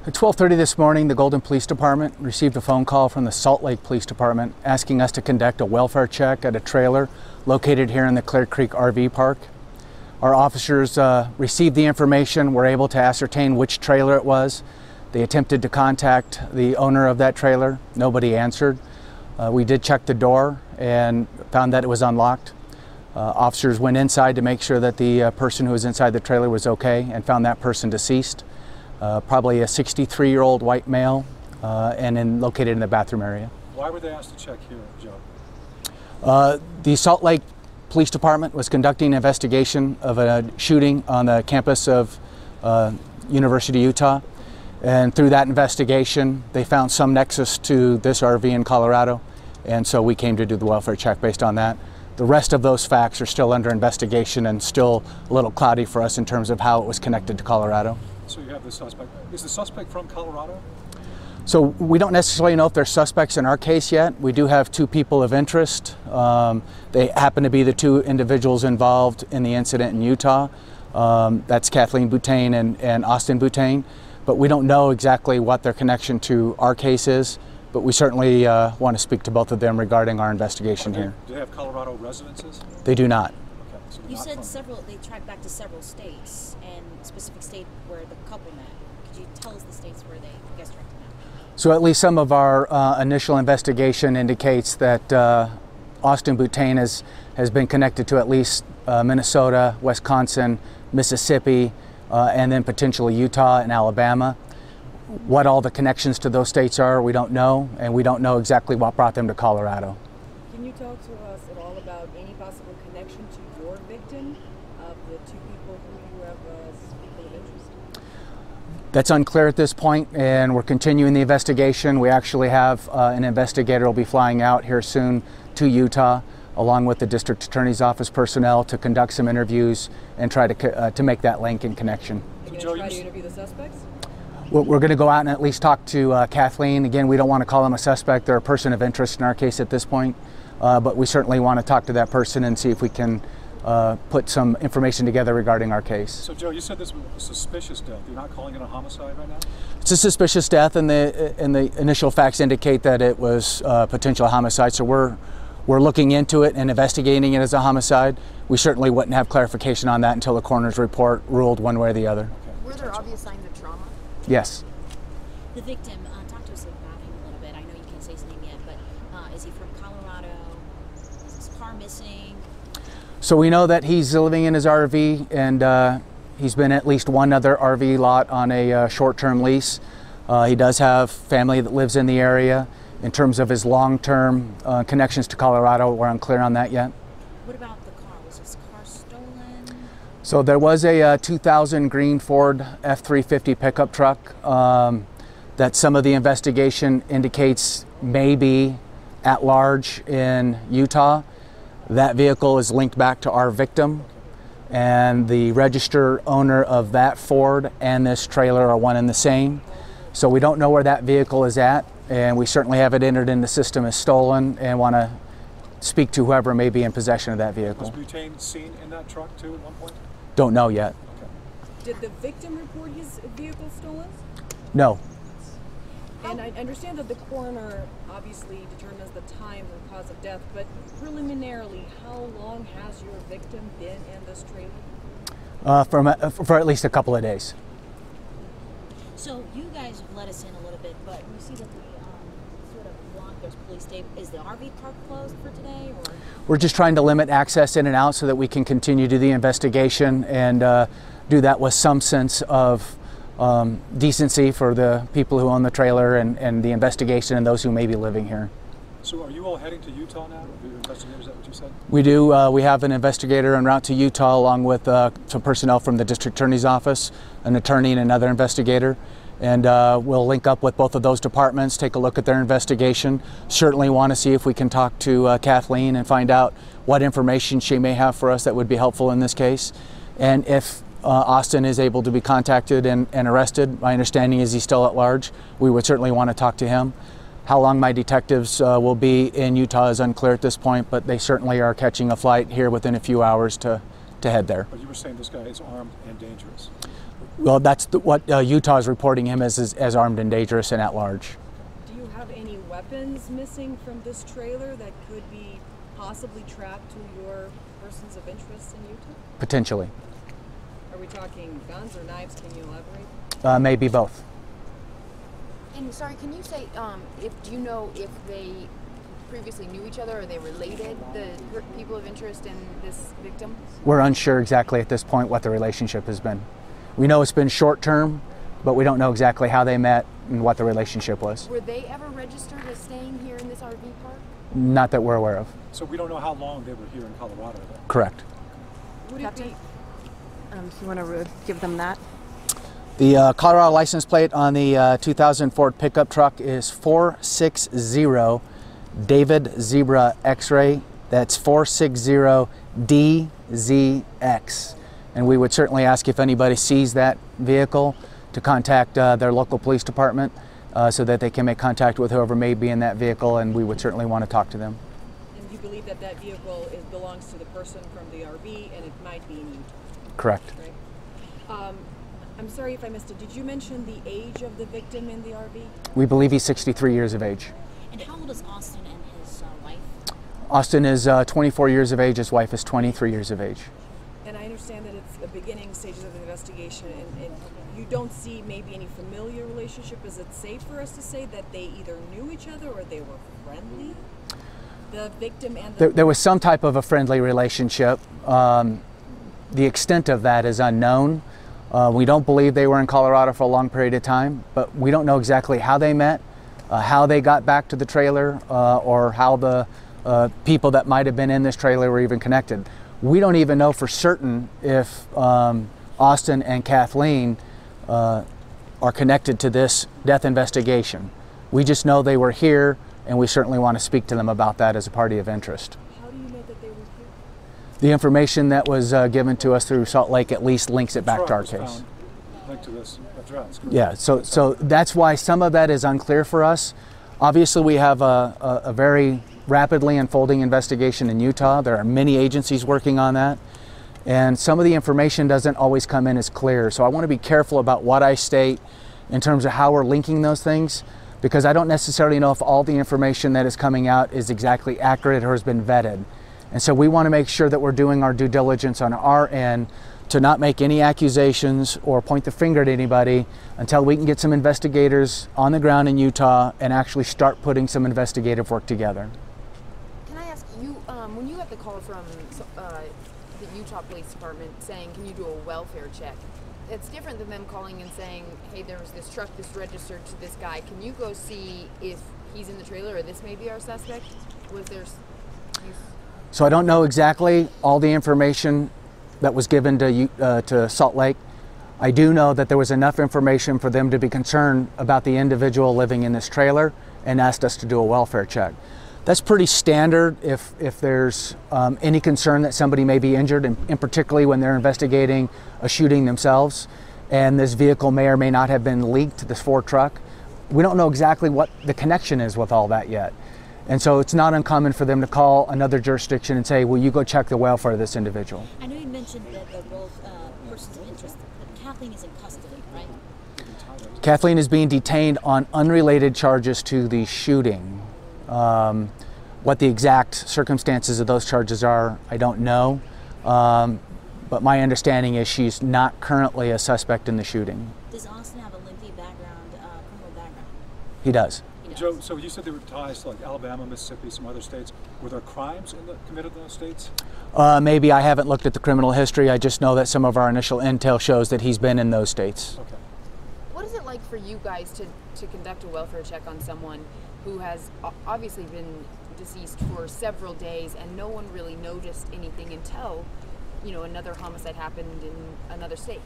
At 12:30 this morning, the Golden Police Department received a phone call from the Salt Lake Police Department asking us to conduct a welfare check at a trailer located here in the Clear Creek RV Park. Our officers received the information, were able to ascertain which trailer it was. They attempted to contact the owner of that trailer. Nobody answered. We did check the door and found that it was unlocked. Officers went inside to make sure that the person who was inside the trailer was okay and found that person deceased. Probably a 63-year-old white male and located in the bathroom area. Why were they asked to check here, Joe? The Salt Lake Police Department was conducting an investigation of a shooting on the campus of University of Utah. And through that investigation, they found some nexus to this RV in Colorado. And so we came to do the welfare check based on that. The rest of those facts are still under investigation and still a little cloudy for us in terms of how it was connected to Colorado. So you have the suspect. Is the suspect from Colorado? So we don't necessarily know if they're suspects in our case yet. We do have two people of interest. They happen to be the two individuals involved in the incident in Utah. That's Kathleen Butane and Austin Butane. But we don't know exactly what their connection to our case is. But we certainly want to speak to both of them regarding our investigation here. Do they have Colorado residences? They do not. Okay, so you said they tracked back to several states, and a specific state where the couple met. Could you tell us the states where they, I guess, tracked them out? So at least some of our initial investigation indicates that Austin Butane has been connected to at least Minnesota, Wisconsin, Mississippi, and then potentially Utah and Alabama. What all the connections to those states are, we don't know, and we don't know exactly what brought them to Colorado. Can you talk to us at all about any possible connection to your victim, of the two people who you have as people of interest? That's unclear at this point, and we're continuing the investigation. We actually have an investigator will be flying out here soon to Utah, along with the District Attorney's Office personnel, to conduct some interviews and try to make that link and connection. Are you going to try to interview the suspects? We're going to go out and at least talk to Kathleen. Again, we don't want to call them a suspect. They're a person of interest in our case at this point, but we certainly want to talk to that person and see if we can put some information together regarding our case. So, Joe, you said this was a suspicious death. You're not calling it a homicide right now? It's a suspicious death, and the initial facts indicate that it was potential homicide. So we're looking into it and investigating it as a homicide. We certainly wouldn't have clarification on that until the coroner's report ruled one way or the other. Okay. Were there obvious signs of trauma? Yes. The victim, talk to us about him a little bit. I know you can't say his name yet, but is he from Colorado? Is his car missing? So we know that he's living in his RV, and he's been at least one other RV lot on a short-term lease. He does have family that lives in the area. In terms of his long-term connections to Colorado, we're unclear on that yet. What about the car? Was his car stolen? So there was a 2000 green Ford F-350 pickup truck that some of the investigation indicates may be at large in Utah. That vehicle is linked back to our victim, and the registered owner of that Ford and this trailer are one and the same. So we don't know where that vehicle is at, and we certainly have it entered in the system as stolen and want to speak to whoever may be in possession of that vehicle. Was Butane seen in that truck too at one point? Don't know yet. Okay. Did the victim report his vehicle stolen? No. And I understand that the coroner obviously determines the time and cause of death, but preliminarily, how long has your victim been in this trailer? For at least a couple of days. So you guys have let us in a little bit, but we see that the sort of block, there's police tape. Is the RV park closed for today, or? We're just trying to limit access in and out so that we can continue to do the investigation and do that with some sense of decency for the people who own the trailer and the investigation and those who may be living here. So are you all heading to Utah now? The investigators, is that what you said? We do. We have an investigator en route to Utah, along with some personnel from the District Attorney's Office, an attorney and another investigator. And we'll link up with both of those departments, take a look at their investigation. Certainly want to see if we can talk to Kathleen and find out what information she may have for us that would be helpful in this case. And if Austin is able to be contacted and arrested, my understanding is he's still at large, we would certainly want to talk to him. How long my detectives will be in Utah is unclear at this point, but they certainly are catching a flight here within a few hours to head there. But you were saying this guy is armed and dangerous. Well, that's what Utah is reporting him as armed and dangerous and at large. Do you have any weapons missing from this trailer that could be possibly tracked to your persons of interest in Utah? Potentially. Are we talking guns or knives? Can you elaborate? Maybe both. And sorry, can you say, do you know if they previously knew each other? Are they related, the people of interest in this victim? We're unsure exactly at this point what the relationship has been. We know it's been short term, but we don't know exactly how they met and what the relationship was. Were they ever registered as staying here in this RV park? Not that we're aware of. So we don't know how long they were here in Colorado then? Correct. Would it be? If you want to give them that. The Colorado license plate on the 2000 Ford pickup truck is 460 David Zebra X-ray. That's 460DZX. And we would certainly ask if anybody sees that vehicle to contact their local police department so that they can make contact with whoever may be in that vehicle, and we would certainly want to talk to them. And you believe that that vehicle belongs to the person from the RV and it might be in Utah? Correct. Right. I'm sorry if I missed it. Did you mention the age of the victim in the RV? We believe he's 63 years of age. And how old is Austin and his wife? Austin is 24 years of age. His wife is 23 years of age. And I understand that it's the beginning stages of the investigation, and you don't see maybe any familiar relationship. Is it safe for us to say that they either knew each other or they were friendly? The victim and the... There was some type of a friendly relationship. The extent of that is unknown. We don't believe they were in Colorado for a long period of time, but we don't know exactly how they met, how they got back to the trailer, or how the people that might have been in this trailer were even connected. We don't even know for certain if Austin and Kathleen are connected to this death investigation. We just know they were here, and we certainly want to speak to them about that as a party of interest. How do you know that they were here? The information that was given to us through Salt Lake at least links it back to our Truck was case. found linked to this address. Correct? Yeah, so that's why some of that is unclear for us. Obviously, we have a very rapidly unfolding investigation in Utah. There are many agencies working on that, and some of the information doesn't always come in as clear. So I want to be careful about what I state in terms of how we're linking those things, because I don't necessarily know if all the information that is coming out is exactly accurate or has been vetted. And so we want to make sure that we're doing our due diligence on our end to not make any accusations or point the finger at anybody until we can get some investigators on the ground in Utah and actually start putting some investigative work together. Can I ask you, when you got the call from the Utah Police Department saying, can you do a welfare check? It's different than them calling and saying, hey, there was this truck that's registered to this guy. Can you go see if he's in the trailer or this may be our suspect? Was there... So I don't know exactly all the information that was given to Salt Lake. I do know that there was enough information for them to be concerned about the individual living in this trailer and asked us to do a welfare check. That's pretty standard if there's any concern that somebody may be injured, and particularly when they're investigating a shooting themselves, and this vehicle may or may not have been linked to this Ford truck. We don't know exactly what the connection is with all that yet. And so it's not uncommon for them to call another jurisdiction and say, will you go check the welfare of this individual? I know you mentioned that they're both persons of interest, but Kathleen is in custody, right? Kathleen is being detained on unrelated charges to the shooting. What the exact circumstances of those charges are, I don't know. But my understanding is she's not currently a suspect in the shooting. Does Austin have a lengthy background, criminal background? He does. Joe, so you said there were ties to like Alabama, Mississippi, some other states. Were there crimes committed in those states? Maybe. I haven't looked at the criminal history. I just know that some of our initial intel shows that he's been in those states. Okay. What is it like for you guys to conduct a welfare check on someone who has obviously been deceased for several days and no one really noticed anything until, you know, another homicide happened in another state?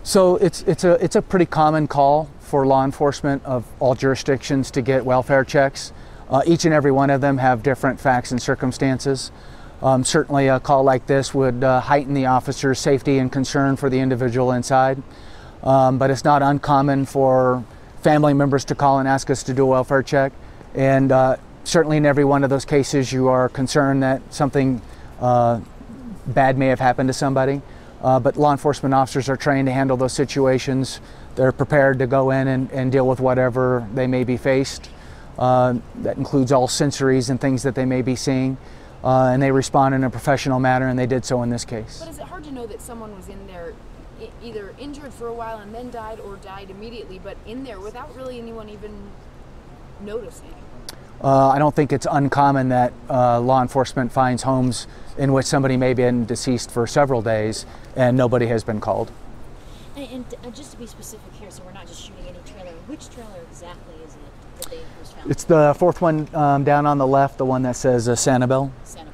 So it's a pretty common call for law enforcement of all jurisdictions to get welfare checks. Each and every one of them have different facts and circumstances. Certainly a call like this would heighten the officer's safety and concern for the individual inside. But it's not uncommon for family members to call and ask us to do a welfare check. And certainly in every one of those cases you are concerned that something bad may have happened to somebody. but law enforcement officers are trained to handle those situations. They're prepared to go in and deal with whatever they may be faced. That includes all sensories and things that they may be seeing. And they respond in a professional manner, and they did so in this case. But is it hard to know that someone was in there either injured for a while and then died, or died immediately, but in there without really anyone even noticing? I don't think it's uncommon that law enforcement finds homes in which somebody may have been deceased for several days and nobody has been called. And just to be specific here, so we're not just shooting any trailer, which trailer exactly is it that they was found? It's the fourth one down on the left, the one that says Sanibel. Sanibel.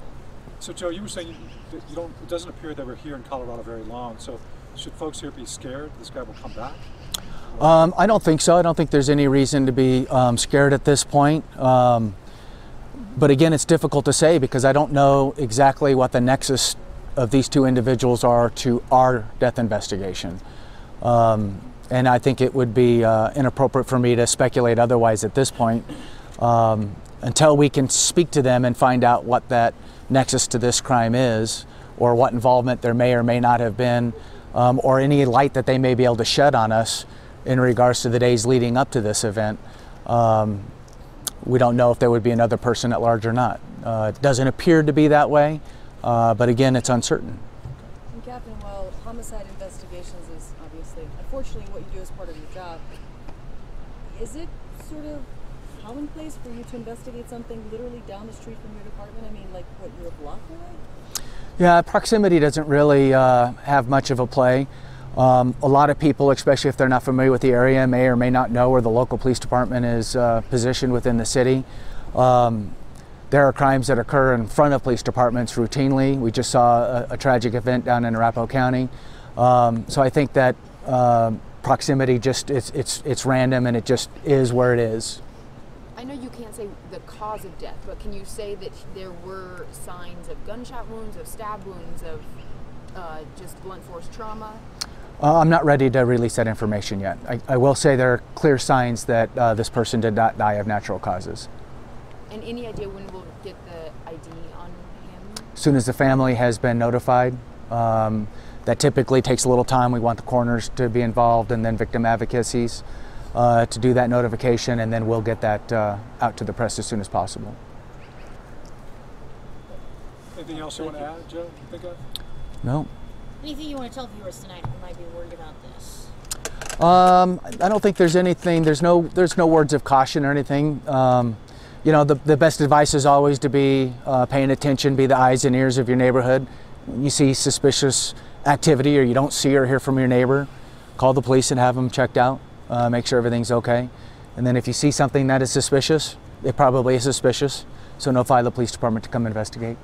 So Joe, you were saying that it doesn't appear that we're here in Colorado very long, so should folks here be scared this guy will come back? I don't think so. I don't think there's any reason to be scared at this point. But again, it's difficult to say because I don't know exactly what the nexus of these two individuals are to our death investigation. And I think it would be inappropriate for me to speculate otherwise at this point until we can speak to them and find out what that nexus to this crime is, or what involvement there may or may not have been, or any light that they may be able to shed on us in regards to the days leading up to this event. We don't know if there would be another person at large or not. It doesn't appear to be that way, but again, it's uncertain. And Captain, while homicide investigations is obviously, unfortunately, what you do as part of your job, is it sort of commonplace for you to investigate something literally down the street from your department? I mean, like, what, you're a block away? Yeah, proximity doesn't really have much of a play. A lot of people, especially if they're not familiar with the area, may or may not know where the local police department is positioned within the city. There are crimes that occur in front of police departments routinely. We just saw a tragic event down in Arapahoe County. So I think that proximity just, it's random and it just is where it is. I know you can't say the cause of death, but can you say that there were signs of gunshot wounds, of stab wounds, of just blunt force trauma? I'm not ready to release that information yet. I will say there are clear signs that this person did not die of natural causes. And any idea when we'll get the ID on him? As soon as the family has been notified. That typically takes a little time. We want the coroners to be involved and then victim advocacies to do that notification, and then we'll get that out to the press as soon as possible. Anything else you want to add, Joe, you think of? No. Anything you want to tell viewers tonight who might be worried about this? I don't think there's anything, there's no words of caution or anything. You know, the best advice is always to be paying attention, be the eyes and ears of your neighborhood. When you see suspicious activity or you don't see or hear from your neighbor, call the police and have them checked out, make sure everything's okay. And then if you see something that is suspicious, it probably is suspicious, so notify the police department to come investigate.